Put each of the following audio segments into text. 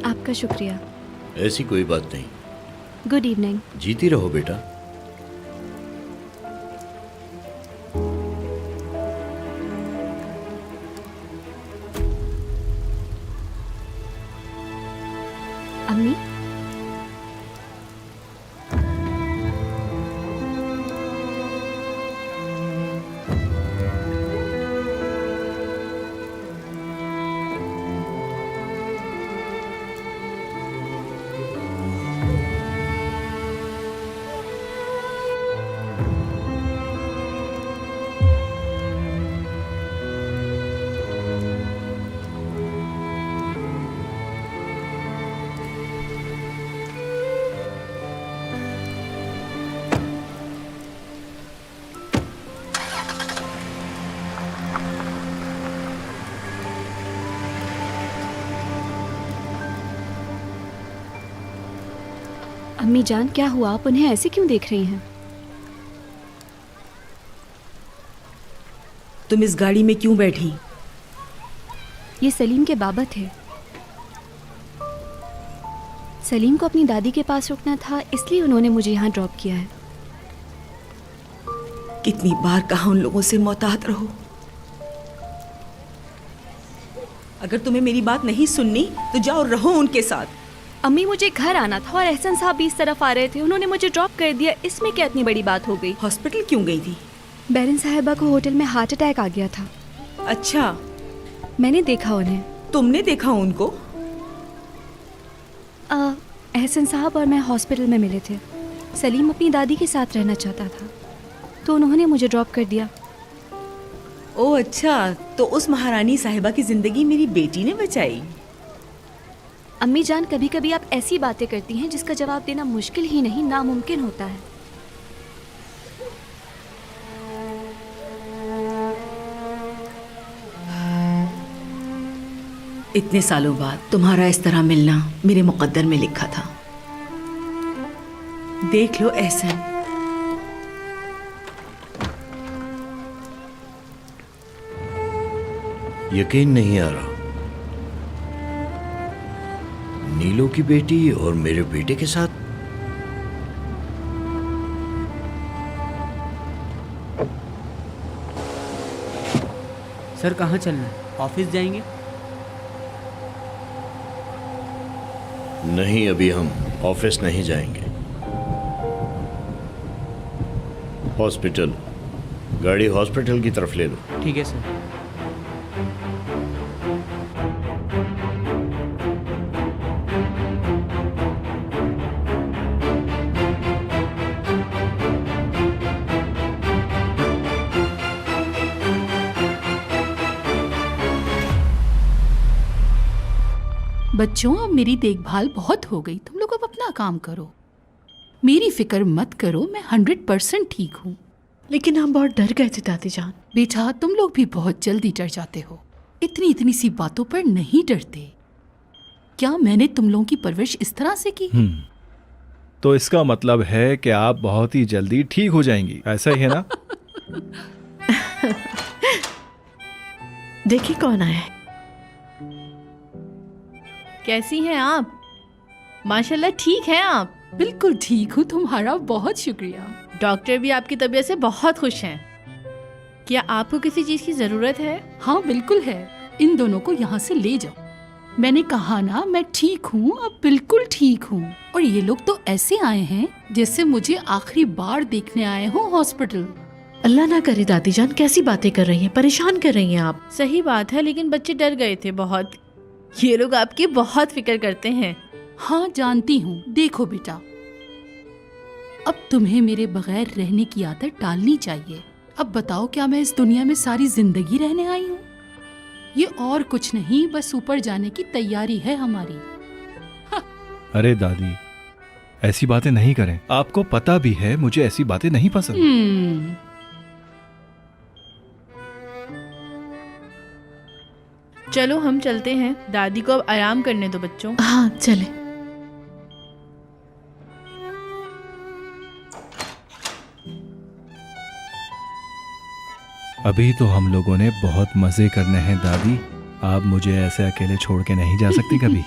आपका शुक्रिया। ऐसी कोई बात नहीं। Good evening. जीती रहो बेटा। अम्मी, अम्मी जान क्या हुआ? आप उन्हें ऐसे क्यों देख रही हैं? तुम इस गाड़ी में क्यों बैठी? ये सलीम के बाबा थे। सलीम को अपनी दादी के पास रुकना था, इसलिए उन्होंने मुझे यहाँ ड्रॉप किया है। कितनी बार कहा उन लोगों से मोहतात रहो। अगर तुम्हें मेरी बात नहीं सुननी तो जाओ रहो उनके साथ। अम्मी मुझे घर आना था और एहसन साहब भी इस तरफ आ रहे थे, उन्होंने मुझे ड्रॉप कर दिया। इसमें क्या इतनी बड़ी बात हो गई? हॉस्पिटल क्यों गई थी? बैरन साहिबा को होटल में हार्ट अटैक आ गया था। अच्छा, मैंने देखा उन्हें। तुमने देखा उनको? एहसन साहब और मैं हॉस्पिटल में मिले थे। सलीम अपनी दादी के साथ रहना चाहता था, तो उन्होंने मुझे ड्रॉप कर दिया। ओह अच्छा, तो उस महारानी साहिबा की जिंदगी मेरी बेटी ने बचाई। अम्मी जान, कभी कभी आप ऐसी बातें करती हैं जिसका जवाब देना मुश्किल ही नहीं नामुमकिन होता है। इतने सालों बाद तुम्हारा इस तरह मिलना मेरे मुकद्दर में लिखा था। देख लो एहसन, यकीन नहीं आ रहा। नीलो की बेटी और मेरे बेटे के साथ। सर कहाँ चलना है? ऑफिस जाएंगे? नहीं, अभी हम ऑफिस नहीं जाएंगे। हॉस्पिटल। गाड़ी हॉस्पिटल की तरफ ले लो। ठीक है सर। बच्चों, अब मेरी देखभाल बहुत हो गई, तुम लोग अब अपना काम करो। मेरी फिक्र मत करो, मैं 100% ठीक हूँ। लेकिन हम बहुत डर गए थे दादी जान। बेटा, तुम लोग भी बहुत जल्दी डर जाते हो। इतनी इतनी सी बातों पर नहीं डरते। क्या मैंने तुम लोगों की परवरिश इस तरह से की? तो इसका मतलब है कि आप बहुत ही जल्दी ठीक हो जाएंगी, ऐसा ही है ना? देखिए कौन आया है। कैसी हैं आप? माशाल्लाह ठीक हैं आप। बिल्कुल ठीक हूँ, तुम्हारा बहुत शुक्रिया। डॉक्टर भी आपकी तबीयत से बहुत खुश हैं। क्या आपको किसी चीज़ की ज़रूरत है? हाँ बिल्कुल है, इन दोनों को यहाँ से ले जाओ। मैंने कहा ना, मैं ठीक हूँ, अब बिल्कुल ठीक हूँ। और ये लोग तो ऐसे आए हैं जैसे मुझे आखिरी बार देखने आए हो हॉस्पिटल। अल्लाह ना करे दादी जान, कैसी बातें कर रही हैं, परेशान कर रही हैं आप। सही बात है, लेकिन बच्चे डर गए थे बहुत। ये लोग आपकी बहुत फिक्र करते हैं। हाँ जानती हूँ। देखो बेटा, अब तुम्हें मेरे बगैर रहने की आदत टालनी चाहिए। अब बताओ, क्या मैं इस दुनिया में सारी जिंदगी रहने आई हूँ? ये और कुछ नहीं, बस ऊपर जाने की तैयारी है हमारी। अरे दादी, ऐसी बातें नहीं करें। आपको पता भी है मुझे ऐसी बातें नहीं पसंद। चलो हम चलते हैं, दादी को अब आराम करने दो बच्चों। हाँ चले। अभी तो हम लोगों ने बहुत मजे करने हैं दादी। आप मुझे ऐसे अकेले छोड़ के नहीं जा सकती कभी।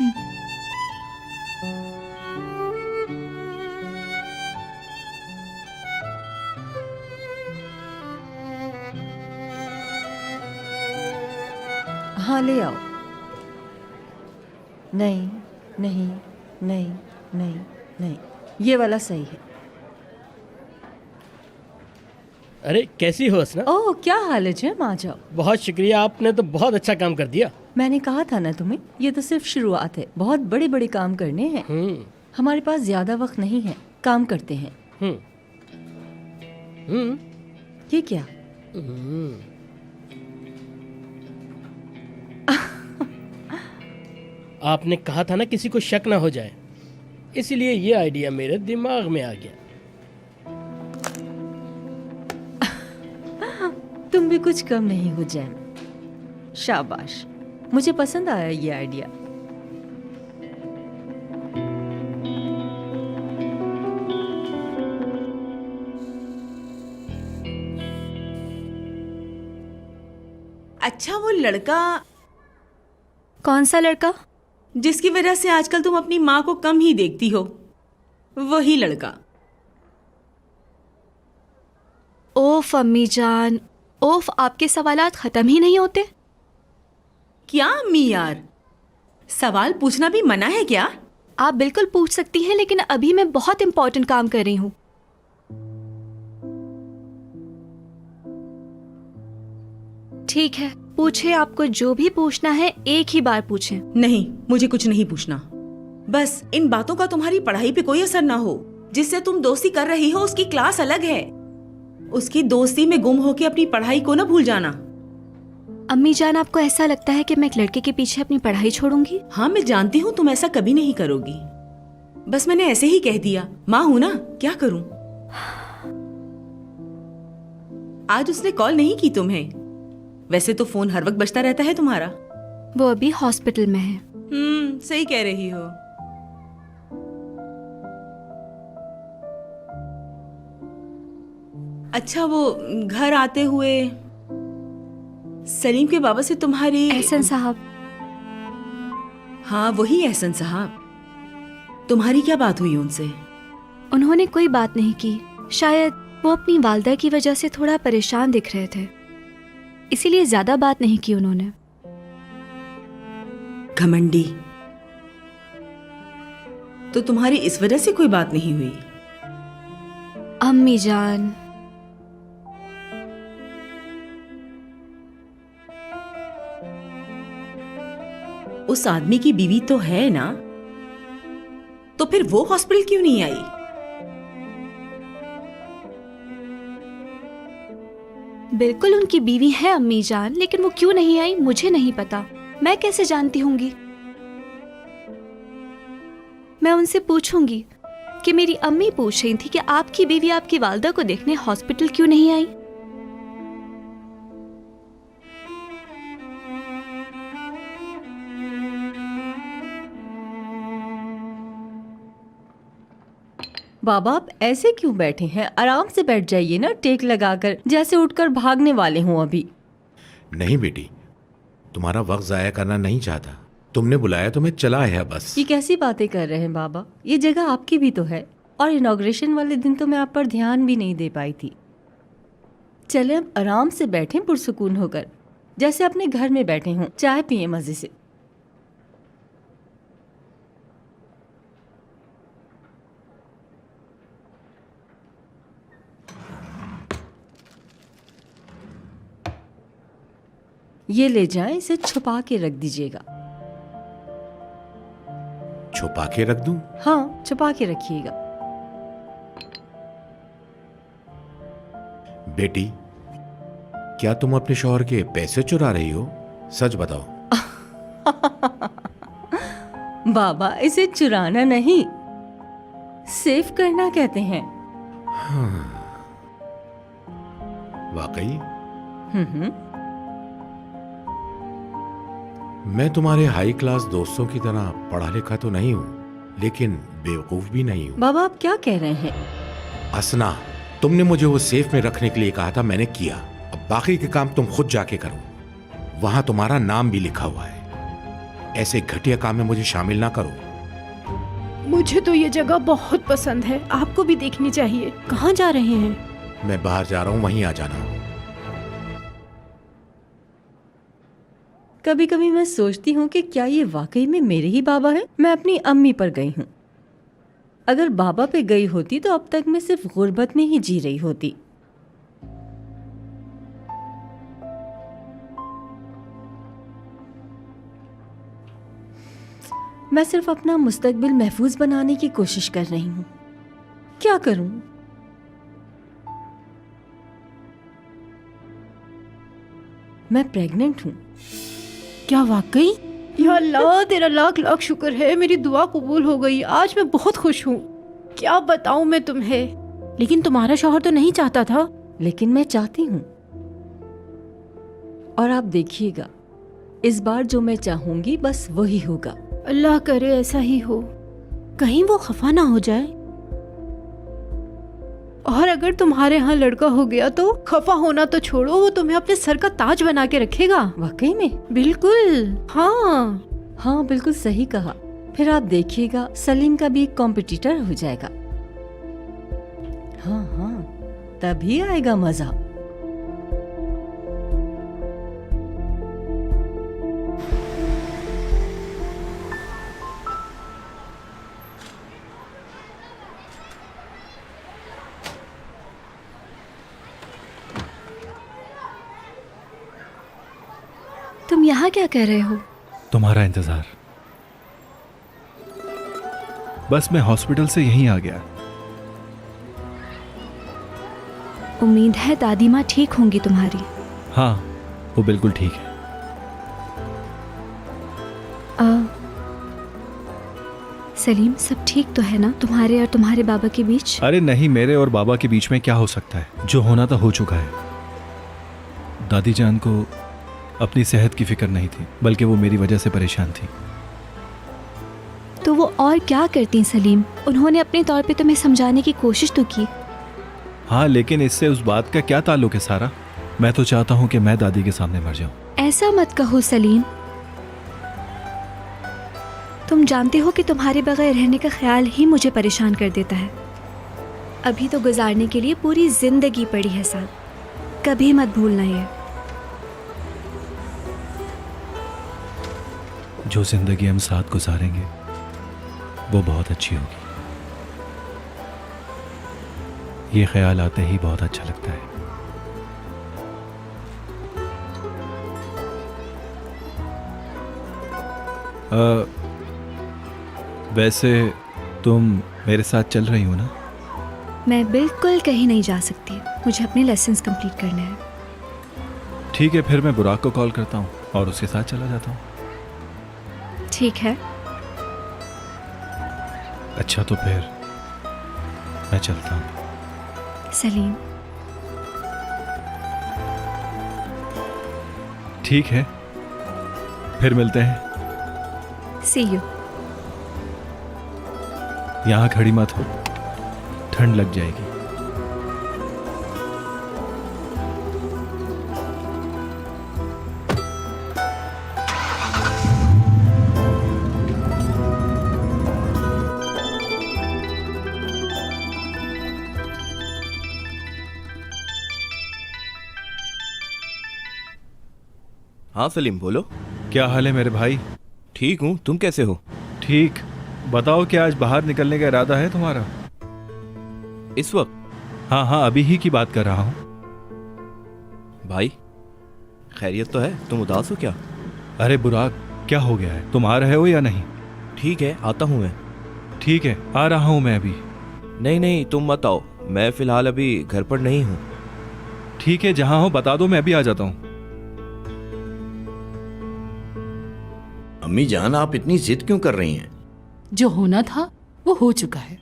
हाँ ले आओ। नहीं नहीं नहीं नहीं नहीं, ये वाला सही है। अरे कैसी हो हसना? ओह क्या हाल है जैम, आ जाओ। बहुत शुक्रिया, आपने तो बहुत अच्छा काम कर दिया। मैंने कहा था ना तुम्हें, ये तो सिर्फ शुरुआत है, बहुत बड़े बड़े काम करने हैं। हमारे पास ज्यादा वक्त नहीं है, काम करते हैं। ये क्या? आपने कहा था ना किसी को शक ना हो जाए, इसलिए ये आइडिया मेरे दिमाग में आ गया। तुम भी कुछ कम नहीं हो जैम, शाबाश, मुझे पसंद आया ये आइडिया। अच्छा वो लड़का, कौन सा लड़का? जिसकी वजह से आजकल तुम अपनी माँ को कम ही देखती हो, वही लड़का। ओफ अम्मी जान, ओफ, आपके सवालात खत्म ही नहीं होते। क्या अम्मी यार, सवाल पूछना भी मना है क्या? आप बिल्कुल पूछ सकती हैं, लेकिन अभी मैं बहुत इंपॉर्टेंट काम कर रही हूँ। ठीक है, पूछे, आपको जो भी पूछना है एक ही बार पूछें। नहीं, मुझे कुछ नहीं पूछना। बस इन बातों का तुम्हारी पढ़ाई पे कोई असर ना हो। जिससे तुम दोस्ती कर रही हो उसकी क्लास अलग है, उसकी दोस्ती में गुम होके अपनी पढ़ाई को ना भूल जाना। अम्मी जान, आपको ऐसा लगता है कि मैं एक लड़के के पीछे अपनी पढ़ाई छोड़ूंगी? हाँ मैं जानती हूँ तुम ऐसा कभी नहीं करोगी, बस मैंने ऐसे ही कह दिया। माँ हूं ना, क्या करूं। आज उसने कॉल नहीं की तुम्हें? वैसे तो फोन हर वक्त बजता रहता है तुम्हारा। वो अभी हॉस्पिटल में है। सही कह रही हो। अच्छा वो घर आते हुए सलीम के बाबा से तुम्हारी... एहसन साहब। हाँ वही एहसन साहब, तुम्हारी क्या बात हुई उनसे? उन्होंने कोई बात नहीं की। शायद वो अपनी वालदा की वजह से थोड़ा परेशान दिख रहे थे, इसीलिए ज्यादा बात नहीं की उन्होंने। घमंडी, तो तुम्हारी इस वजह से कोई बात नहीं हुई? अम्मी जान, उस आदमी की बीवी तो है ना, तो फिर वो हॉस्पिटल क्यों नहीं आई? बिल्कुल उनकी बीवी है अम्मी जान, लेकिन वो क्यों नहीं आई मुझे नहीं पता। मैं कैसे जानती होंगी? मैं उनसे पूछूंगी कि मेरी अम्मी पूछ रही थी कि आपकी बीवी आपकी वालदा को देखने हॉस्पिटल क्यों नहीं आई। बाबा आप ऐसे क्यों बैठे हैं? आराम से बैठ जाइए ना, टेक लगाकर, जैसे उठकर भागने वाले हों अभी। नहीं बेटी, तुम्हारा वक्त जाया करना नहीं चाहता। तुमने बुलाया तो मैं चला आया बस। ये कैसी बातें कर रहे हैं बाबा? ये जगह आपकी भी तो है, और इनॉग्रेशन वाले दिन तो मैं आप पर ध्यान भी नहीं दे पाई थी। चले अब आराम से बैठें पुरसुकून होकर, जैसे अपने घर में बैठे हों। चाय पिए मजे से। ये ले जाएं, इसे छुपा के रख दीजिएगा। छुपा के रख दूं? हाँ छुपा के रखिएगा। बेटी, क्या तुम अपने शौहर के पैसे चुरा रही हो? सच बताओ। बाबा इसे चुराना नहीं, सेव करना कहते हैं। हाँ, वाकई? मैं तुम्हारे हाई क्लास दोस्तों की तरह पढ़ा लिखा तो नहीं हूं, लेकिन बेवकूफ भी नहीं हूं। बाबा आप क्या कह रहे हैं? असना, तुमने मुझे वो सेफ में रखने के लिए कहा था, मैंने किया। अब बाकी के काम तुम खुद जाके करो। वहां तुम्हारा नाम भी लिखा हुआ है। ऐसे घटिया काम में मुझे शामिल ना करो। मुझे तो ये जगह बहुत पसंद है, आपको भी देखनी चाहिए। कहाँ जा रहे हैं? मैं बाहर जा रहा हूं, वहीं आ जाना। कभी कभी मैं सोचती हूँ कि क्या ये वाकई में मेरे ही बाबा हैं? मैं अपनी अम्मी पर गई हूँ। अगर बाबा पे गई होती तो अब तक मैं सिर्फ गुर्बत में ही जी रही होती। मैं सिर्फ अपना मुस्तकबिल महफूज बनाने की कोशिश कर रही हूँ। क्या करूँ? मैं प्रेग्नेंट हूँ। क्या वाकई? या अल्लाह, तेरा लाख लाख शुक्र है, मेरी दुआ कबूल हो गई। आज मैं बहुत खुश हूँ। क्या बताऊँ मैं तुम्हें। लेकिन तुम्हारा शौहर तो नहीं चाहता था। लेकिन मैं चाहती हूँ, और आप देखिएगा, इस बार जो मैं चाहूंगी बस वही होगा। अल्लाह करे ऐसा ही हो। कहीं वो खफा ना हो जाए। और अगर तुम्हारे यहाँ लड़का हो गया तो खफा होना तो छोड़ो, वो तुम्हें अपने सर का ताज बना के रखेगा। वाकई में? बिल्कुल। हाँ हाँ, बिल्कुल सही कहा। फिर आप देखिएगा, सलीम का भी एक कॉम्पिटिटर हो जाएगा। हाँ हाँ, तभी आएगा मजा। तुम यहाँ क्या कर रहे हो? तुम्हारा इंतजार। बस मैं हॉस्पिटल से यहीं आ गया। उम्मीद है दादी माँ ठीक होंगी तुम्हारी। हाँ, वो बिल्कुल ठीक है। सलीम, सब ठीक तो है ना तुम्हारे और तुम्हारे बाबा के बीच? अरे नहीं, मेरे और बाबा के बीच में क्या हो सकता है? जो होना था हो चुका है। दादी जान को अपनी सेहत की फिक्र नहीं थी, बल्कि वो मेरी वजह से परेशान थी। तो वो और क्या करती सलीम? उन्होंने अपने तौर पे तुम्हें समझाने की कोशिश तो की। हाँ, लेकिन इससे उस बात का क्या ताल्लुक है सारा? मैं तो चाहता हूँ कि मैं दादी के सामने मर जाऊं। ऐसा मत कहो सलीम। तुम जानते हो कि तुम्हारे बगैर रहने का ख्याल ही मुझे परेशान कर देता है। अभी तो गुजारने के लिए पूरी जिंदगी पड़ी है साथ, कभी मत भूलना ये। जो जिंदगी हम साथ गुजारेंगे वो बहुत अच्छी होगी। ये ख्याल आते ही बहुत अच्छा लगता है। वैसे तुम मेरे साथ चल रही हो ना? मैं बिल्कुल कहीं नहीं जा सकती, मुझे अपने लेसन्स कंप्लीट करने हैं। ठीक है, फिर मैं बुराक को कॉल करता हूँ और उसके साथ चला जाता हूँ। ठीक है। अच्छा, तो फिर मैं चलता हूँ। सलीम। ठीक है, फिर मिलते हैं। सी यू। यहाँ खड़ी मत हो, ठंड लग जाएगी। हाँ सलीम, बोलो। क्या हाल है मेरे भाई? ठीक हूँ, तुम कैसे हो? ठीक। बताओ, क्या आज बाहर निकलने का इरादा है तुम्हारा? इस वक्त? हाँ हाँ, अभी ही की बात कर रहा हूँ। भाई, खैरियत तो है? तुम उदास हो क्या? अरे बुराक, क्या हो गया है? तुम आ रहे हो या नहीं? ठीक है, आता हूँ मैं। ठीक है, आ रहा हूँ मैं अभी। नहीं नहीं, तुम मत आओ, मैं फिलहाल अभी घर पर नहीं हूँ। ठीक है, जहाँ हो बता दो, मैं अभी आ जाता हूँ। अम्मी जान, आप इतनी जिद क्यों कर रही हैं? जो होना था वो हो चुका है।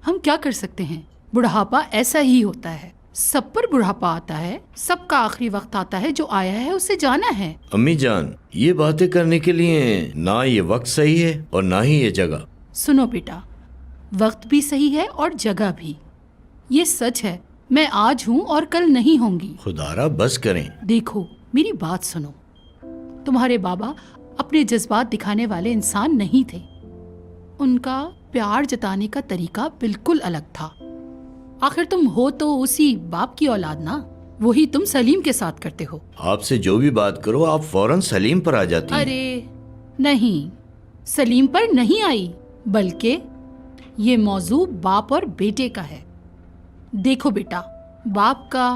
हम क्या कर सकते हैं? बुढ़ापा ऐसा ही होता है, सब पर बुढ़ापा आता है। सबका आखिरी वक्त आता है, जो आया है उससे जाना है। अम्मी जान, ये बातें करने के लिए ना ये वक्त सही है और ना ही ये जगह। सुनो बेटा, वक्त भी सही है और जगह भी। ये सच है, मैं आज हूँ और कल नहीं होंगी। खुदारा बस करें। देखो मेरी बात सुनो, तुम्हारे बाबा अपने जज्बात दिखाने वाले इंसान नहीं थे। उनका प्यार जताने का तरीका बिल्कुल अलग था। आखिर तुम हो तो उसी बाप की औलाद ना, वही तुम सलीम के साथ करते हो। आपसे जो भी बात करो आप फौरन सलीम पर आ जाती हैं। अरे नहीं, सलीम पर नहीं आई, बल्कि ये मौजू बाप और बेटे का है। देखो बेटा, बाप का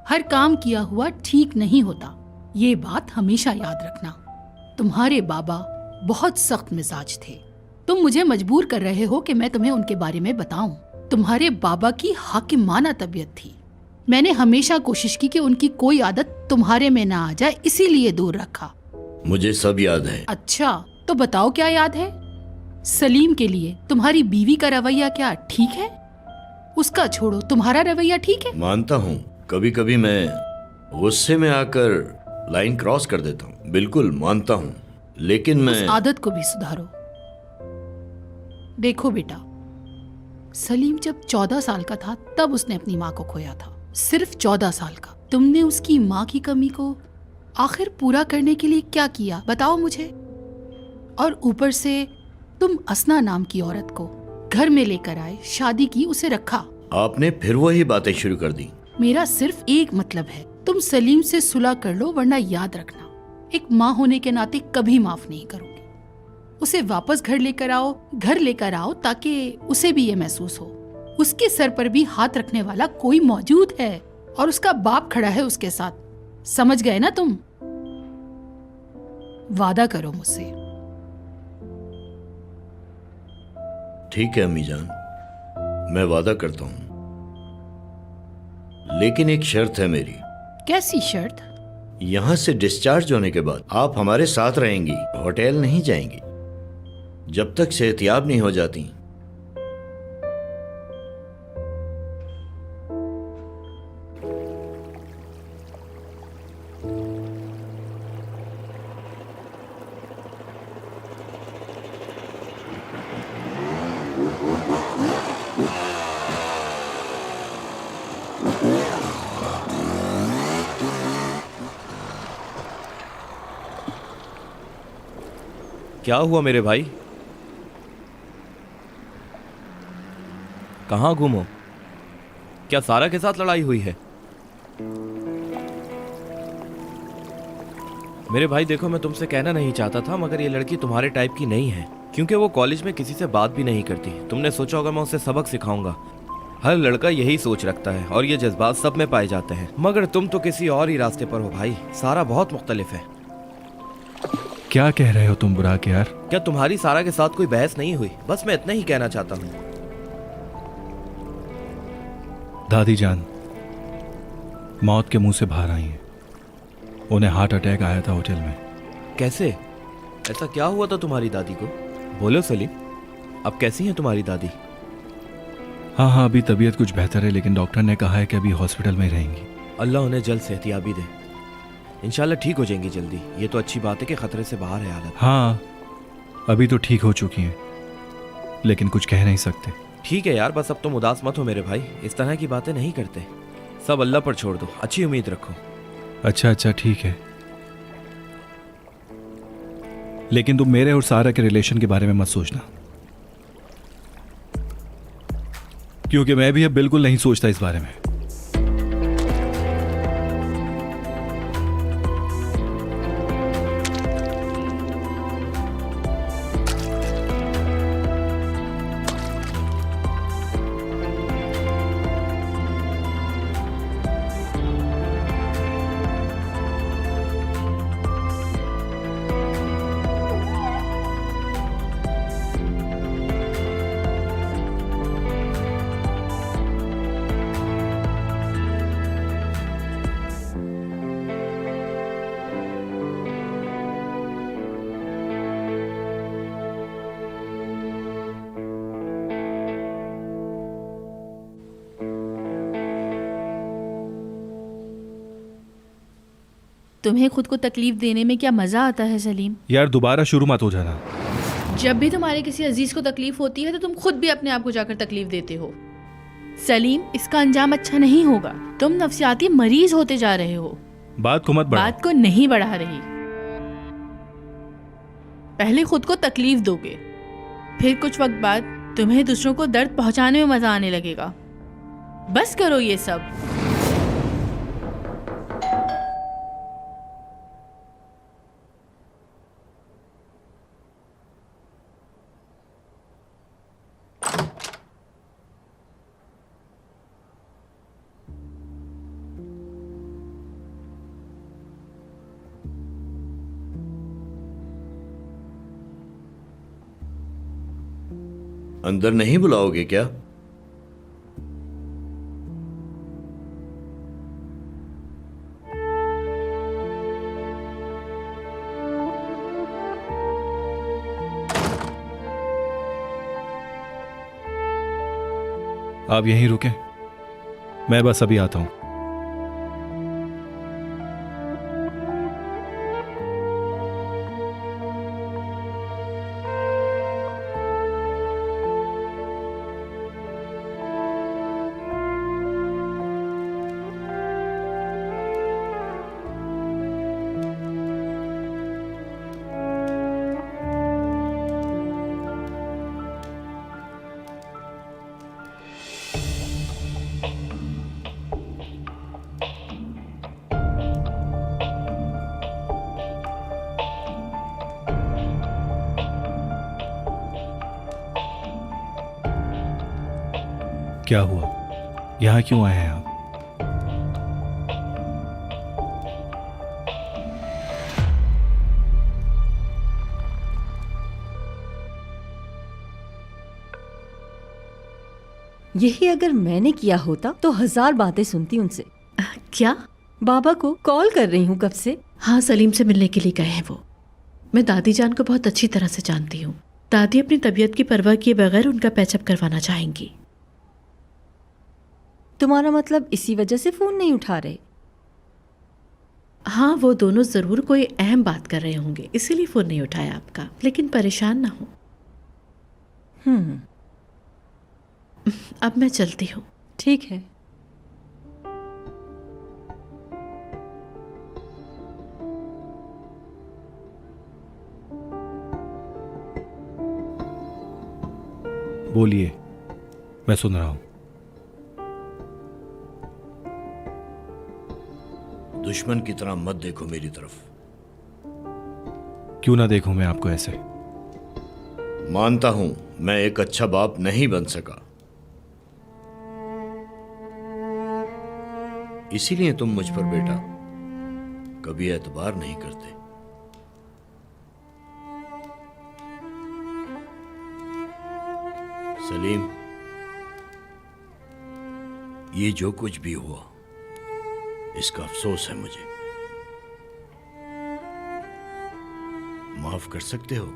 हर काम किया हुआ ठीक नहीं होता, ये बात हमेशा याद रखना। तुम्हारे बाबा बहुत सख्त मिजाज थे। तुम मुझे मजबूर कर रहे हो कि मैं तुम्हें उनके बारे में बताऊं। तुम्हारे बाबा की हाकिमाना तबीयत थी। मैंने हमेशा कोशिश की कि उनकी कोई आदत तुम्हारे में ना आ जाए, इसीलिए दूर रखा। मुझे सब याद है। अच्छा, तो बताओ क्या याद है? सलीम के लिए तुम्हारी बीवी का रवैया क्या ठीक है? उसका छोड़ो, तुम्हारा रवैया ठीक है? मानता हूँ कभी कभी मैं गुस्से में आकर लाइन क्रॉस कर देता हूँ, बिल्कुल मानता हूँ, लेकिन मैं उस आदत को भी सुधारो। देखो बेटा, सलीम जब 14 साल का था तब उसने अपनी माँ को खोया था। सिर्फ 14 साल का। तुमने उसकी माँ की कमी को आखिर पूरा करने के लिए क्या किया, बताओ मुझे। और ऊपर से तुम असना नाम की औरत को घर में लेकर आए, शादी की, उसे रखा। आपने फिर वही बातें शुरू कर दी। मेरा सिर्फ एक मतलब है, तुम सलीम से सुलह कर लो, वरना याद रखना एक माँ होने के नाते कभी माफ नहीं करूंगी। उसे वापस घर लेकर आओ ताकि उसे भी ये महसूस हो उसके सर पर भी हाथ रखने वाला कोई मौजूद है और उसका बाप खड़ा है उसके साथ। समझ गए ना तुम? वादा करो मुझसे। ठीक है अम्मी जान, मैं वादा करता हूँ, लेकिन एक शर्त है मेरी। कैसी शर्त? यहाँ से डिस्चार्ज होने के बाद आप हमारे साथ रहेंगी, होटल नहीं जाएंगी जब तक सेहतियाब नहीं हो जाती। क्या हुआ मेरे भाई? कहाँ गुम हो? क्या सारा के साथ लड़ाई हुई है? मेरे भाई देखो, मैं तुमसे कहना नहीं चाहता था, मगर ये लड़की तुम्हारे टाइप की नहीं है, क्योंकि वो कॉलेज में किसी से बात भी नहीं करती। तुमने सोचा होगा मैं उसे सबक सिखाऊंगा। हर लड़का यही सोच रखता है और ये जज्बात सब में पाए जाते हैं, मगर तुम तो किसी और ही रास्ते पर हो भाई। सारा बहुत मुख्तलिफ है। क्या कह रहे हो तुम बुराक यार? क्या तुम्हारी सारा के साथ कोई बहस नहीं हुई? बस मैं इतना ही कहना चाहता हूँ। दादी जान मौत के मुंह से बाहर आई हैं। उन्हें हार्ट अटैक आया था होटल में। कैसे? ऐसा क्या हुआ था तुम्हारी दादी को? बोलो सलीम, अब कैसी हैं तुम्हारी दादी? हाँ, अभी तबीयत कुछ बेहतर है, लेकिन डॉक्टर ने कहा है कि अभी हॉस्पिटल में ही रहेंगी। अल्लाह उन्हें जल्द सेहतियाबी दे। इंशाल्लाह ठीक हो जाएंगी जल्दी। ये तो अच्छी बात है कि खतरे से बाहर है हालत। हाँ, अभी तो ठीक हो चुकी हैं, लेकिन कुछ कह नहीं सकते। ठीक है यार, बस अब तुम उदास मत हो मेरे भाई। इस तरह की बातें नहीं करते, सब अल्लाह पर छोड़ दो, अच्छी उम्मीद रखो। अच्छा ठीक है, लेकिन तुम मेरे और सारा के रिलेशन के बारे में मत सोचना, क्योंकि मैं भी अब बिल्कुल नहीं सोचता इस बारे में। तुम्हें खुद को तकलीफ देने में क्या मजा आता है सलीम? यार दोबारा शुरू मत हो जाना। जब भी तुम्हारे किसी अजीज को तकलीफ होती है तो तुम खुद भी अपने आप को जाकर तकलीफ देते हो। सलीम, इसका अंजाम अच्छा नहीं होगा। तुम नफसियाती मरीज होते जा रहे हो। बात को मत बढ़ाओ। बात को नहीं बढ़ा रही। पहले खुद को तकलीफ दोगे, फिर कुछ वक्त बाद तुम्हें दूसरों को दर्द पहुंचाने में मजा आने लगेगा। बस करो ये सब। अंदर नहीं बुलाओगे क्या? आप यहीं रुकें, मैं बस अभी आता हूं। क्या हुआ? यहां क्यों आए हैं आप? यही अगर मैंने किया होता तो 1000 बातें सुनती उनसे। क्या? बाबा को कॉल कर रही हूँ कब से। हाँ, सलीम से मिलने के लिए गए हैं वो। मैं दादी जान को बहुत अच्छी तरह से जानती हूँ। दादी अपनी तबीयत की परवाह किए बगैर उनका पैचअप करवाना चाहेंगी। तुम्हारा मतलब इसी वजह से फोन नहीं उठा रहे? हाँ, वो दोनों जरूर कोई अहम बात कर रहे होंगे, इसीलिए फोन नहीं उठाया आपका। लेकिन परेशान ना हो। अब मैं चलती हूँ। ठीक है। बोलिए, मैं सुन रहा हूं। दुश्मन की तरह मत देखो मेरी तरफ। क्यों ना देखूं मैं आपको ऐसे? मानता हूं मैं एक अच्छा बाप नहीं बन सका, इसीलिए तुम मुझ पर बेटा कभी एतबार नहीं करते। सलीम, ये जो कुछ भी हुआ इसका अफसोस है मुझे। माफ कर सकते हो?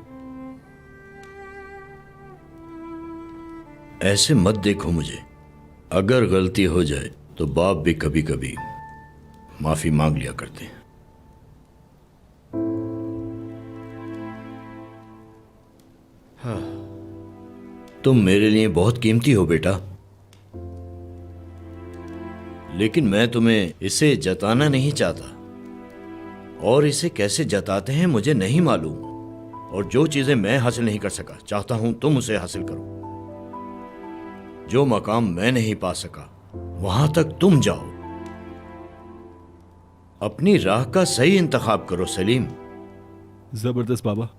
ऐसे मत देखो मुझे। अगर गलती हो जाए तो बाप भी कभी कभी माफी मांग लिया करते हैं। हाँ, तुम मेरे लिए बहुत कीमती हो बेटा, लेकिन मैं तुम्हें इसे जताना नहीं चाहता, और इसे कैसे जताते हैं मुझे नहीं मालूम। और जो चीजें मैं हासिल नहीं कर सका चाहता हूं तुम उसे हासिल करो। जो मकाम मैं नहीं पा सका वहां तक तुम जाओ। अपनी राह का सही इंतखाब करो सलीम। जबरदस्त बाबा,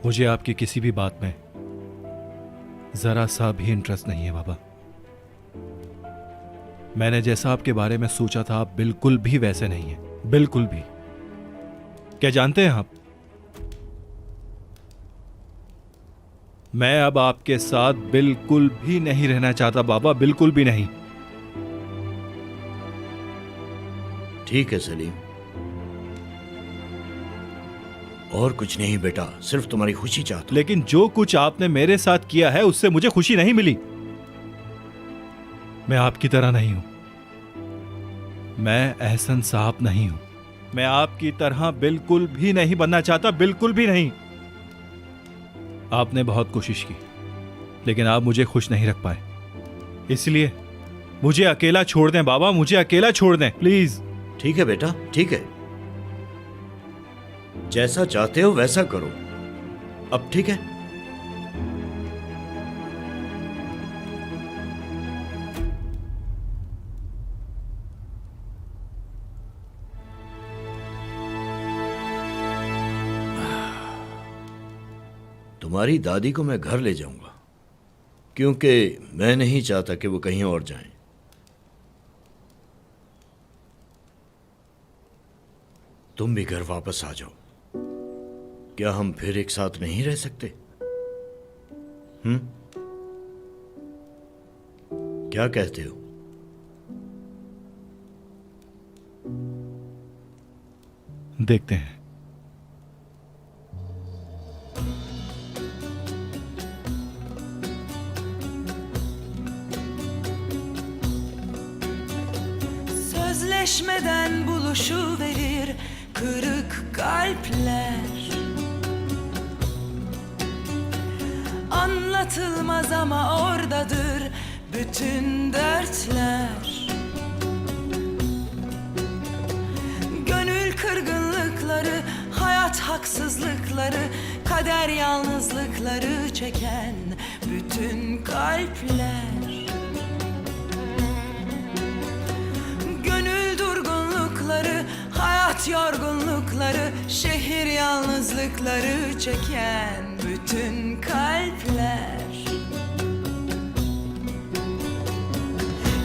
मुझे आपकी किसी भी बात में जरा सा भी इंटरेस्ट नहीं है बाबा। मैंने जैसा आपके बारे में सोचा था आप बिल्कुल भी वैसे नहीं हैं, बिल्कुल भी। क्या जानते हैं आप, मैं अब आपके साथ बिल्कुल भी नहीं रहना चाहता बाबा, बिल्कुल भी नहीं। ठीक है सलीम, और कुछ नहीं बेटा, सिर्फ तुम्हारी खुशी चाहता हूं। लेकिन जो कुछ आपने मेरे साथ किया है उससे मुझे खुशी नहीं मिली। मैं आपकी तरह नहीं हूं, मैं एहसन साहब नहीं हूं। मैं आपकी तरह बिल्कुल भी नहीं बनना चाहता, बिल्कुल भी नहीं। आपने बहुत कोशिश की, लेकिन आप मुझे खुश नहीं रख पाए, इसलिए मुझे अकेला छोड़ दें बाबा, मुझे अकेला छोड़ दें प्लीज। ठीक है बेटा, ठीक है, जैसा चाहते हो वैसा करो। अब ठीक है? तुम्हारी दादी को मैं घर ले जाऊंगा, क्योंकि मैं नहीं चाहता कि वो कहीं और जाएं। तुम भी घर वापस आ जाओ। क्या हम फिर एक साथ नहीं रह सकते? क्या कहते हो? देखते हैं। Sözleşmeden buluşuverir kırık kalpler. Anlatılmaz ama oradadır bütün dertler. Gönül kırgınlıkları, hayat haksızlıkları, kader yalnızlıkları çeken bütün kalpler. Gönül durgunlukları, hayat yorgunlukları, şehir yalnızlıkları çeken bütün kalpler.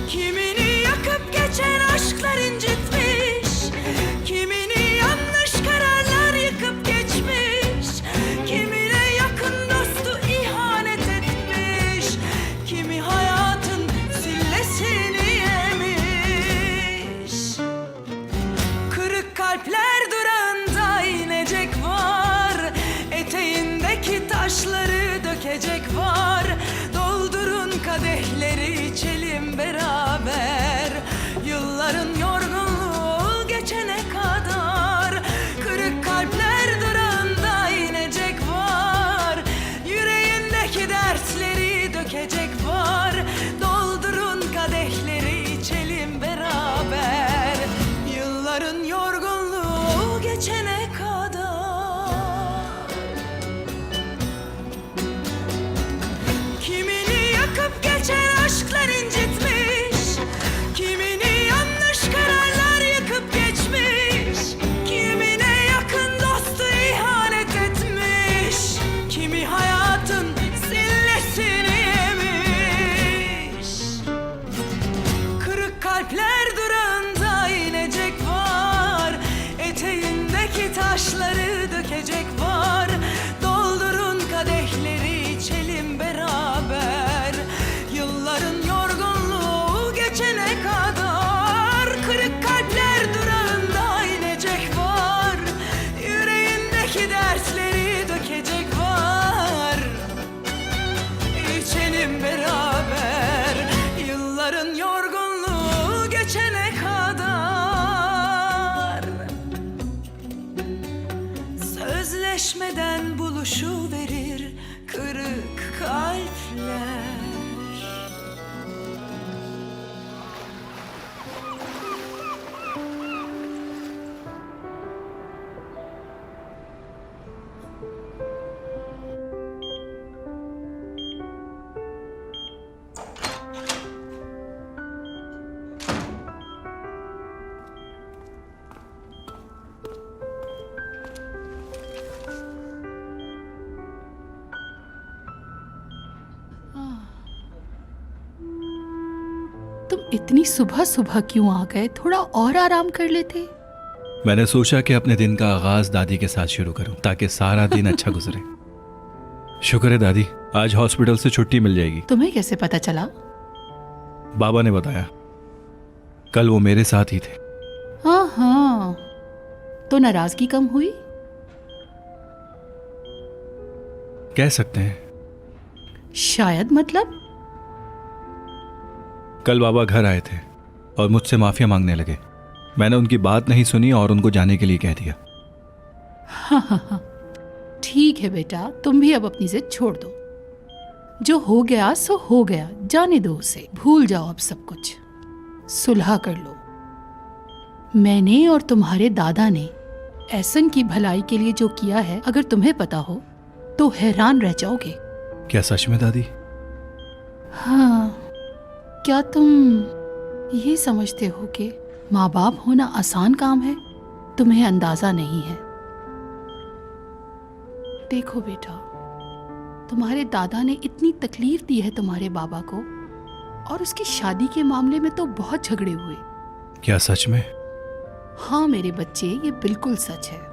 Kimini yakıp geçen aşklar incitmiş, kimini yanlış kararlar yıkıp geçmiş, kimine yakın dostu ihanet etmiş, kimi hayatın sillesini yemiş. Kırık kalpler durağında inecek var, eteğindeki taşları dökecek var. Doldurun kadehleri içelim beraber, yılların yorgunluğu geçene kadar. Kırık kalpler durağında inecek var, yüreğindeki dertleri dökecek var. Doldurun kadehleri içelim beraber, yılların yorgunluğu geçene kadar. Kimini yakıp geçen aşklar incitmiş, kimini yanlış kararlar yıkıp geçmiş, kimine yakın dostu ihanet etmiş, kimi hayatın sillesini yemiş. Kırık kalpler durağında inecek var, eteğindeki taşları dökecek var. Doldurun kadehleri içelim beraber, yılların yorgunluğu geçene kadar. Kırık kalpler durağında inecek var, yüreğindeki dertleri dökecek var. İçelim beraber, yılların yorgunluğu geçene kadar. Sözleşmeden buluşuverir kırık kalpler. तुम इतनी सुबह सुबह क्यों आ गए? थोड़ा और आराम कर लेते। मैंने सोचा कि अपने दिन का आगाज दादी के साथ शुरू करूं ताकि सारा दिन अच्छा गुजरे। शुक्र है दादी, आज हॉस्पिटल से छुट्टी मिल जाएगी। तुम्हें कैसे पता चला? बाबा ने बताया, कल वो मेरे साथ ही थे। हाँ हाँ, तो नाराजगी कम हुई? कह सकते हैं। शायद। मतलब? कल बाबा घर आए थे और मुझसे माफिया मांगने लगे। मैंने उनकी बात नहीं सुनी और उनको जाने के लिए कह दिया। हाँ हाँ हाँ, ठीक है बेटा, तुम भी अब अपनी जिद छोड़ दो। जो हो गया सो हो गया, जाने दो उसे, भूल जाओ अब सब कुछ, सुलह कर लो। मैंने और तुम्हारे दादा ने एहसन की भलाई के लिए जो किया है, अगर तुम्हें पता हो तो हैरान रह जाओगे। क्या सच में दादी? हाँ, क्या तुम ये समझते हो कि माँ बाप होना आसान काम है? तुम्हें अंदाजा नहीं है। देखो बेटा, तुम्हारे दादा ने इतनी तकलीफ दी है तुम्हारे बाबा को, और उसकी शादी के मामले में तो बहुत झगड़े हुए। क्या सच में? हाँ मेरे बच्चे, ये बिल्कुल सच है।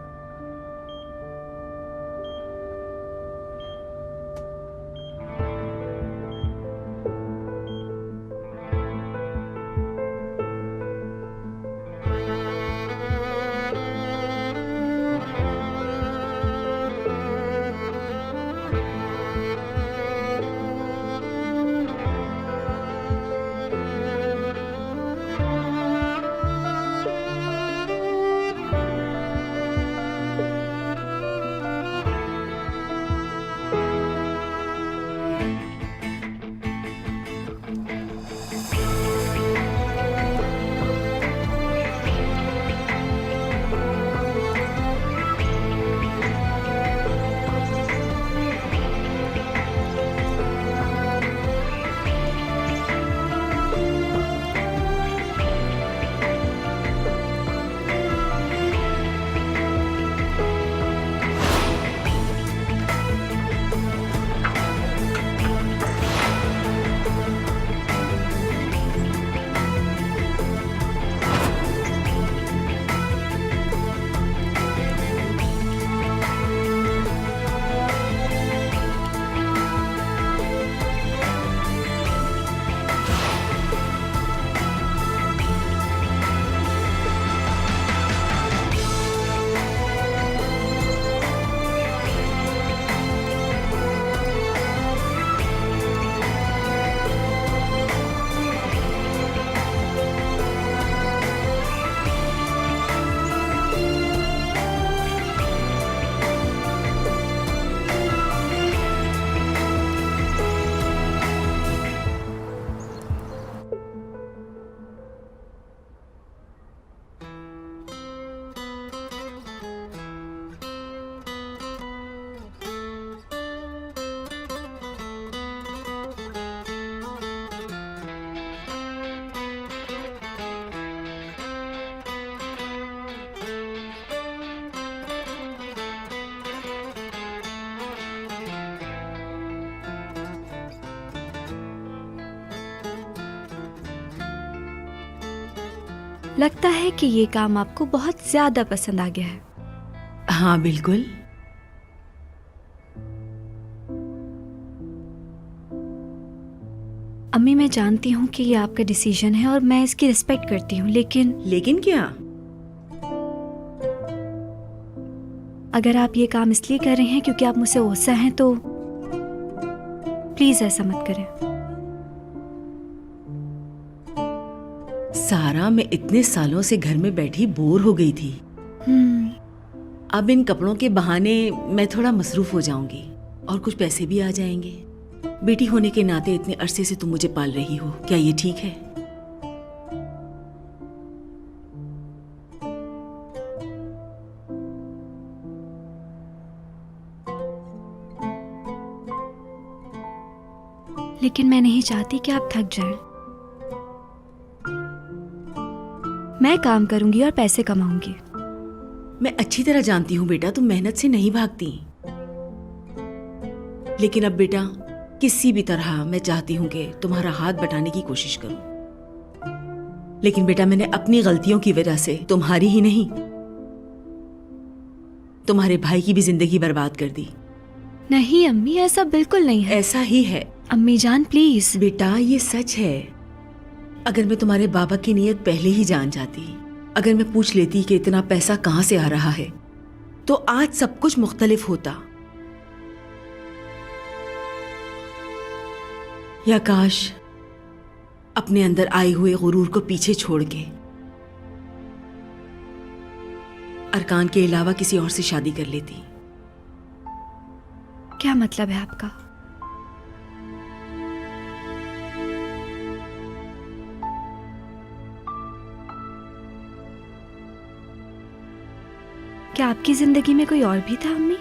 लगता है कि ये काम आपको बहुत ज्यादा पसंद आ गया है। हाँ बिल्कुल। अम्मी, मैं जानती हूँ कि ये आपका डिसीजन है और मैं इसकी रिस्पेक्ट करती हूँ, लेकिन क्या? अगर आप ये काम इसलिए कर रहे हैं क्योंकि आप मुझसे गुस्सा हैं तो प्लीज ऐसा मत करें। सारा, मैं इतने सालों से घर में बैठी बोर हो गई थी। अब इन कपड़ों के बहाने मैं थोड़ा मसरूफ हो जाऊंगी और कुछ पैसे भी आ जाएंगे। बेटी होने के नाते इतने अरसे से तुम मुझे पाल रही हो, क्या ये ठीक है? लेकिन मैं नहीं चाहती कि आप थक जाएं। मैं काम करूंगी और पैसे कमाऊंगी। मैं अच्छी तरह जानती हूँ बेटा, तुम मेहनत से नहीं भागती। लेकिन अब बेटा, किसी भी तरह मैं चाहती हूँ कि तुम्हारा हाथ बटाने की कोशिश करूं। लेकिन बेटा, मैंने अपनी गलतियों की वजह से तुम्हारी ही नहीं, तुम्हारे भाई की भी जिंदगी बर्बाद कर दी। नहीं अम्मी, ऐसा बिल्कुल नहीं है। ऐसा ही है अम्मी जान, प्लीज। बेटा, ये सच है। अगर मैं तुम्हारे बाबा की नीयत पहले ही जान जाती, अगर मैं पूछ लेती कि इतना पैसा कहां से आ रहा है, तो आज सब कुछ मुख्तलिफ होता। या काश अपने अंदर आए हुए गुरूर को पीछे छोड़ के अरकान के अलावा किसी और से शादी कर लेती। क्या मतलब है आपका? क्या आपकी जिंदगी में कोई और भी था अम्मी?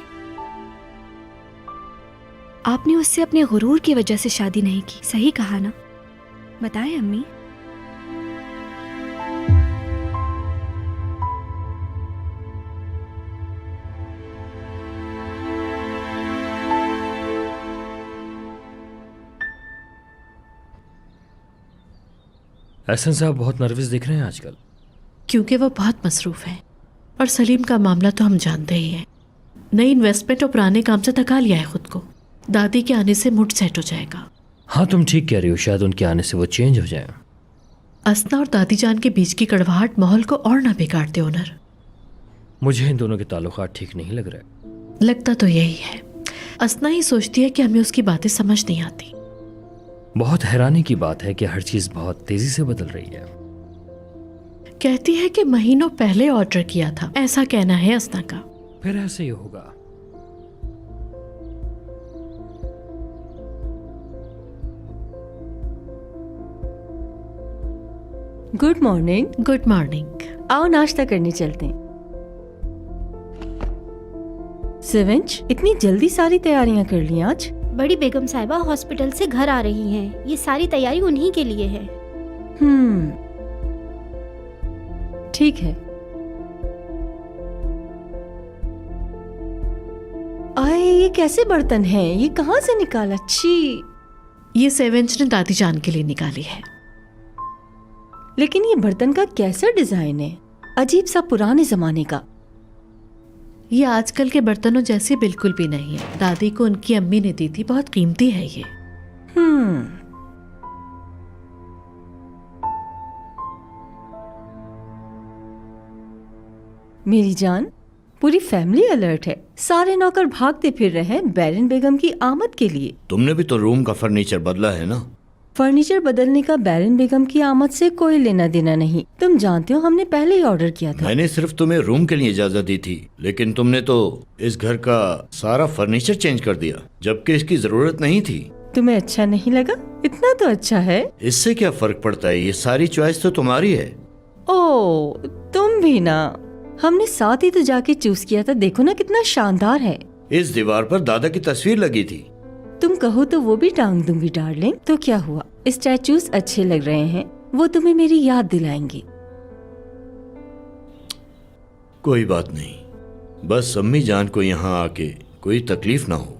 आपने उससे अपने गुरूर की वजह से शादी नहीं की, सही कहा ना? बताएं अम्मी। एहसन साहब बहुत नर्वस दिख रहे हैं आजकल। क्योंकि वो बहुत मसरूफ है, और सलीम का मामला तो हम जानते ही हैं। नई इन्वेस्टमेंट और पुराने काम से थका लिया है खुद को। दादी के आने से मूड सेट हो जाएगा। हाँ तुम ठीक कह रही हो, शायद उनके आने से वो चेंज हो जाए। असना और दादी जान के बीच की कड़वाहट माहौल को और ना बिगाड़ दे ओनर। मुझे इन दोनों के ताल्लुकात ठीक नहीं लग रहे। लगता तो यही है। असना ही सोचती है कि हमें उसकी बातें समझ नहीं आती। बहुत हैरानी की बात है कि हर चीज बहुत तेजी से बदल रही है। कहती है कि महीनों पहले ऑर्डर किया था, ऐसा कहना है असना का। फिर ऐसे ही होगा। Good morning. Good morning. आओ नाश्ता करने चलते हैं। सेवेंच, इतनी जल्दी सारी तैयारियां कर ली आज? बड़ी बेगम साहिबा हॉस्पिटल से घर आ रही हैं। ये सारी तैयारी उन्हीं के लिए है। ठीक है। आए, ये कैसे बर्तन हैं? ये कहाँ से निकाला? छी। ये सेवेंच ने दादी जान के लिए निकाली है। लेकिन ये बर्तन का कैसा डिजाइन है? अजीब सा पुराने जमाने का। ये आजकल के बर्तनों जैसे बिल्कुल भी नहीं है। दादी को उनकी अम्मी ने दी थी, बहुत कीमती है ये। मेरी जान, पूरी फैमिली अलर्ट है। सारे नौकर भागते फिर रहे हैं बैरन बेगम की आमद के लिए। तुमने भी तो रूम का फर्नीचर बदला है ना? फर्नीचर बदलने का बैरन बेगम की आमद से कोई लेना देना नहीं। तुम जानते हो हमने पहले ही ऑर्डर किया था। मैंने सिर्फ तुम्हें रूम के लिए इजाजत दी थी, लेकिन तुमने तो इस घर का सारा फर्नीचर चेंज कर दिया, जबकि इसकी जरूरत नहीं थी। तुम्हें अच्छा नहीं लगा? इतना तो अच्छा है। इससे क्या फर्क पड़ता है? ये सारी चॉइस तो तुम्हारी है। ओ, तुम भी ना। हमने साथ ही तो जाके चूज किया था। देखो ना कितना शानदार है। इस दीवार पर दादा की तस्वीर लगी थी। तुम कहो तो वो भी टांग दूंगी डार्लिंग। तो क्या हुआ? स्टैचूज अच्छे लग रहे हैं, वो तुम्हें मेरी याद दिलाएंगी। कोई बात नहीं, बस अम्मी जान को यहाँ आके कोई तकलीफ ना हो।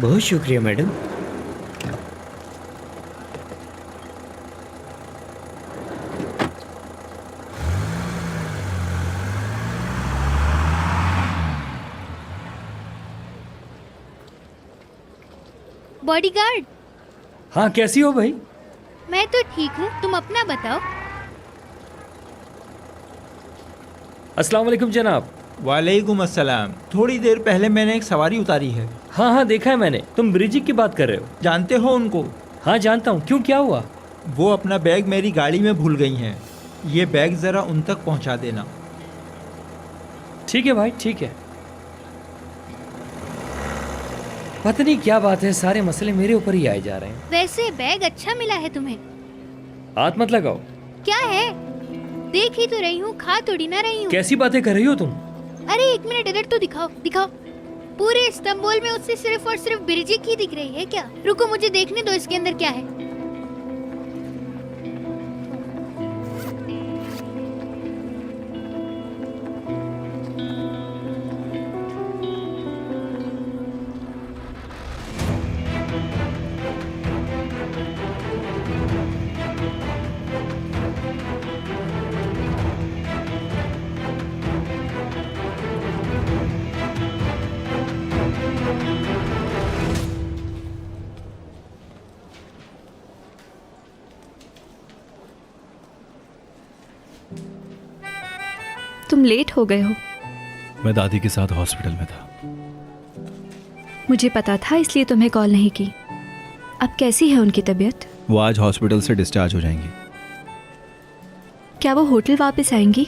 बहुत शुक्रिया मैडम। बॉडीगार्ड। हाँ कैसी हो भाई? मैं तो ठीक हूँ, तुम अपना बताओ। अस्सलाम वालेकुम जनाब। वालेकुम अस्सलाम। थोड़ी देर पहले मैंने एक सवारी उतारी है। हाँ हाँ देखा है मैंने। तुम ब्रिजी की बात कर रहे हो? जानते हो उनको? हाँ जानता हूँ। क्यों, क्या हुआ? वो अपना बैग मेरी गाड़ी में भूल गई हैं। ये बैग ज़रा उन तक पहुँचा देना। ठीक है भाई, ठीक है। पता नहीं क्या बात है, सारे मसले मेरे ऊपर ही आए जा रहे हैं। वैसे बैग अच्छा मिला है तुम्हें। हाथ मत लगाओ। क्या है? देख ही तो रही हूँ, खा थोड़ी ना रही हूँ। कैसी बातें कर रही हो तुम? अरे एक मिनट, इधर तो दिखाओ दिखाओ। पूरे इस्तांबुल में उससे सिर्फ और सिर्फ बिरजी की दिख रही है क्या? रुको मुझे देखने दो इसके अंदर क्या है। तुम लेट हो गए हो। मैं दादी के साथ हॉस्पिटल में था। मुझे पता था, इसलिए तुम्हें कॉल नहीं की। अब कैसी है उनकी तबीयत? वो आज हॉस्पिटल से डिस्चार्ज हो जाएंगी। क्या वो होटल वापस आएंगी?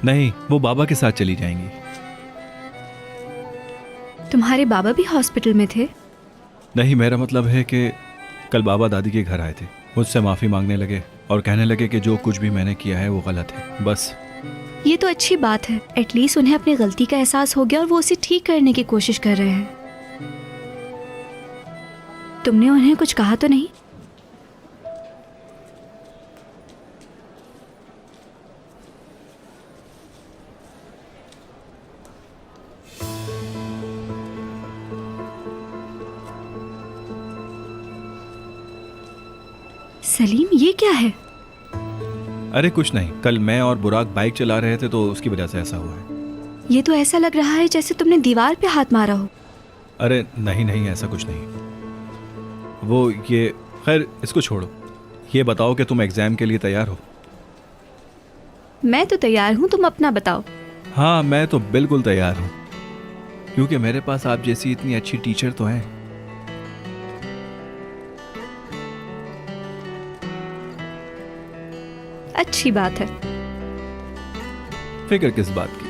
नहीं, वो बाबा के साथ चली जाएंगी। तुम्हारे बाबा भी हॉस्पिटल में थे? नहीं, मेरा मतलब है कि कल बाबा दादी के घर आए थे, मुझसे माफ़ी मांगने लगे और कहने लगे कि जो कुछ भी मैंने किया है वो गलत है। बस ये तो अच्छी बात है, एटलीस्ट उन्हें अपनी गलती का एहसास हो गया और वो उसे ठीक करने की कोशिश कर रहे हैं। तुमने उन्हें कुछ कहा तो नहीं? सलीम, ये क्या है? अरे कुछ नहीं, कल मैं और बुराक बाइक चला रहे थे तो उसकी वजह से ऐसा हुआ है। ये तो ऐसा लग रहा है जैसे तुमने दीवार पे हाथ मारा हो। अरे नहीं नहीं, ऐसा कुछ नहीं। वो ये खैर, इसको छोड़ो। ये बताओ कि तुम एग्जाम के लिए तैयार हो? मैं तो तैयार हूँ, तुम अपना बताओ। हाँ, मैं तो बिल्कुल तैयार हूँ, क्योंकि मेरे पास आप जैसी इतनी अच्छी टीचर तो हैं। अच्छी बात है। फिक्र किस बात की?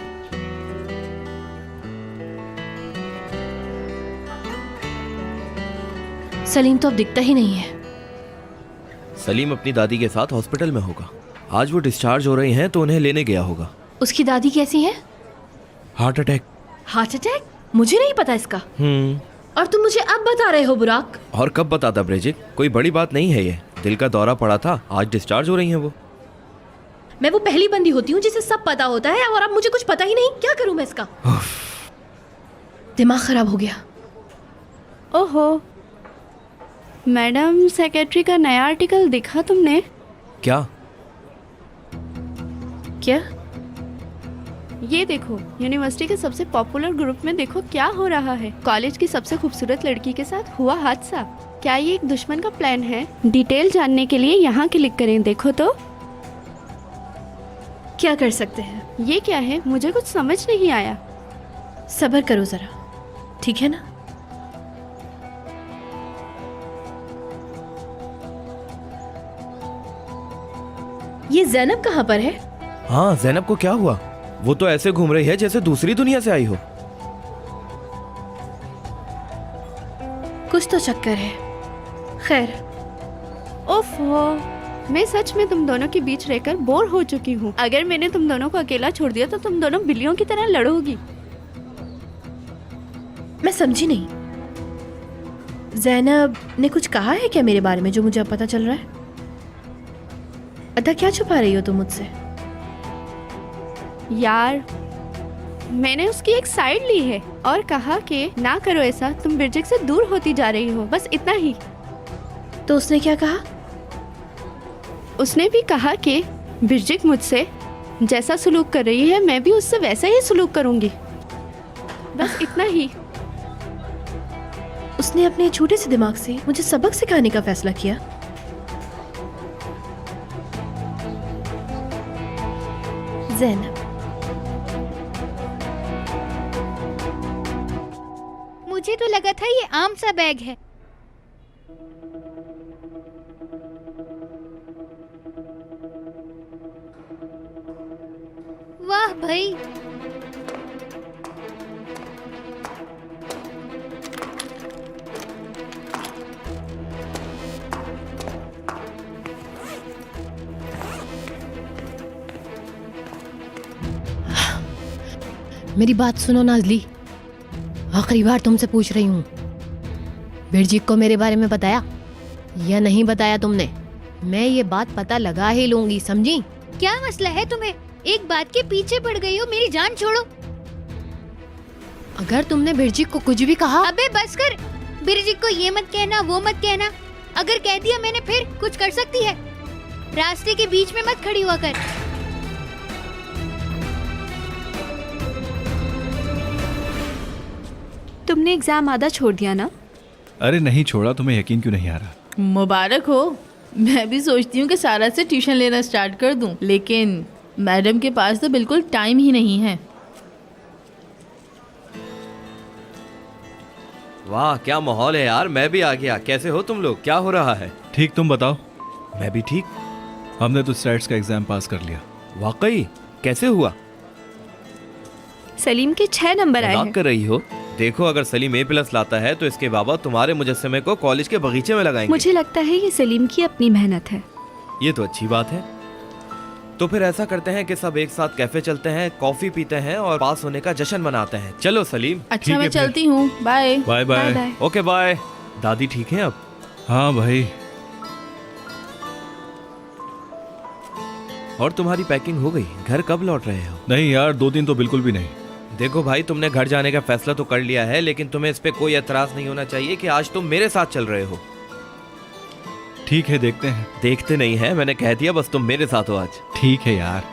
सलीम तो अब दिखता ही नहीं है। सलीम अपनी दादी के साथ हॉस्पिटल में होगा। आज वो डिस्चार्ज हो रही हैं तो उन्हें लेने गया होगा। उसकी दादी कैसी है? Heart attack. Heart attack? मुझे नहीं पता इसका। और तुम मुझे अब बता रहे हो बुराक? और कब बताता ब्रिजिट, कोई बड़ी बात नहीं है ये। दिल का दौरा पड़ा था, आज डिस्चार्ज हो रही हैं वो। मैं वो पहली बंदी होती हूँ जिसे सब पता होता है और अब मुझे कुछ पता ही नहीं। क्या करूँ मैं इसका? दिमाग खराब हो गया। ओहो मैडम, सेक्रेटरी का नया आर्टिकल देखा तुमने? क्या? क्या? ये देखो, यूनिवर्सिटी के सबसे पॉपुलर ग्रुप में देखो क्या हो रहा है। कॉलेज की सबसे खूबसूरत लड़की के साथ हुआ हादसा। क्या ये एक दुश्मन का प्लान है? डिटेल जानने के लिए यहाँ क्लिक करें। देखो तो क्या कर सकते हैं? ये क्या है? मुझे कुछ समझ नहीं आया। सब्र करो जरा, ठीक है ना? ये ज़ैनब कहाँ पर है? हाँ, ज़ैनब को क्या हुआ? वो तो ऐसे घूम रही है जैसे दूसरी दुनिया से आई हो। कुछ तो चक्कर है। खैर। ओफो, मैं सच में तुम दोनों के बीच रहकर बोर हो चुकी हूँ। अगर मैंने तुम दोनों को अकेला छोड़ दिया तो तुम दोनों बिल्लियों की तरह लड़ोगी। मैं समझी नहीं। ज़ैनब ने कुछ कहा है क्या मेरे बारे में जो मुझे अब पता चल रहा है? अदा, क्या छुपा रही हो तुम मुझसे? यार, मैंने उसकी एक साइड ली है और कहा कि ना करो ऐसा, तुम बिरजिक से दूर होती जा रही हो, बस इतना ही। तो उसने क्या कहा? उसने भी कहा कि बिरजिक मुझसे जैसा सलूक कर रही है मैं भी उससे वैसा ही सलूक करूंगी, बस इतना ही। उसने अपने छोटे से दिमाग से मुझे सबक सिखाने का फैसला किया। ज़ैनब, मुझे तो लगा था ये आम सा बैग है। वाह भाई, मेरी बात सुनो नाजली, आखिरी बार तुमसे पूछ रही हूँ, बिरजिक को मेरे बारे में बताया या नहीं बताया तुमने? मैं ये बात पता लगा ही लूंगी, समझी? क्या मसला है तुम्हें? एक बात के पीछे पड़ गई हो, मेरी जान छोड़ो। अगर तुमने बिरजिक को कुछ भी कहा। अबे बस कर, बिरजिक को ये मत कहना वो मत कहना। अगर कह दिया मैंने फिर कुछ कर सकती है। रास्ते के बीच में मत खड़ी हुआ कर। तुमने एग्जाम आधा छोड़ दिया ना? अरे नहीं छोड़ा, तुम्हें यकीन क्यों नहीं आ रहा? मुबारक हो। मैं भी सोचती हूँ कि सारा से ट्यूशन लेना स्टार्ट कर दूँ, लेकिन मैडम के पास तो बिल्कुल टाइम ही नहीं है। वाह क्या माहौल है यार, मैं भी आ गया। कैसे हो तुम लोग? क्या हो रहा है? ठीक, तुम बताओ? मैं भी ठीक। हमने तो स्टैट्स का एग्जाम पास कर लिया। वाकई? कैसे हुआ? सलीम के 6 नंबर आए हैं। कर रही हो? देखो, अगर सलीम A+ लाता है तो इसके बाबा तुम्हारे मुजस्समे को कॉलेज के बगीचे में लगाएंगे। मुझे लगता है ये सलीम की अपनी मेहनत है। ये तो अच्छी बात है। तो फिर ऐसा करते हैं कि सब एक साथ कैफे चलते हैं, कॉफी पीते हैं और पास होने का जश्न मनाते हैं। चलो सलीम। अच्छा मैं चलती हूँ, bye. Bye bye. Okay bye. दादी ठीक है अब? हाँ भाई। और तुम्हारी पैकिंग हो गई? घर कब लौट रहे हो? नहीं यार, 2 दिन तो बिल्कुल भी नहीं। देखो भाई, तुमने घर जाने का फैसला तो कर लिया है, लेकिन तुम्हें इस पे कोई एतराज नहीं होना चाहिए कि आज तुम मेरे साथ चल रहे हो। ठीक है, देखते हैं। देखते नहीं है, मैंने कह दिया, बस तुम मेरे साथ हो आज। ठीक है यार।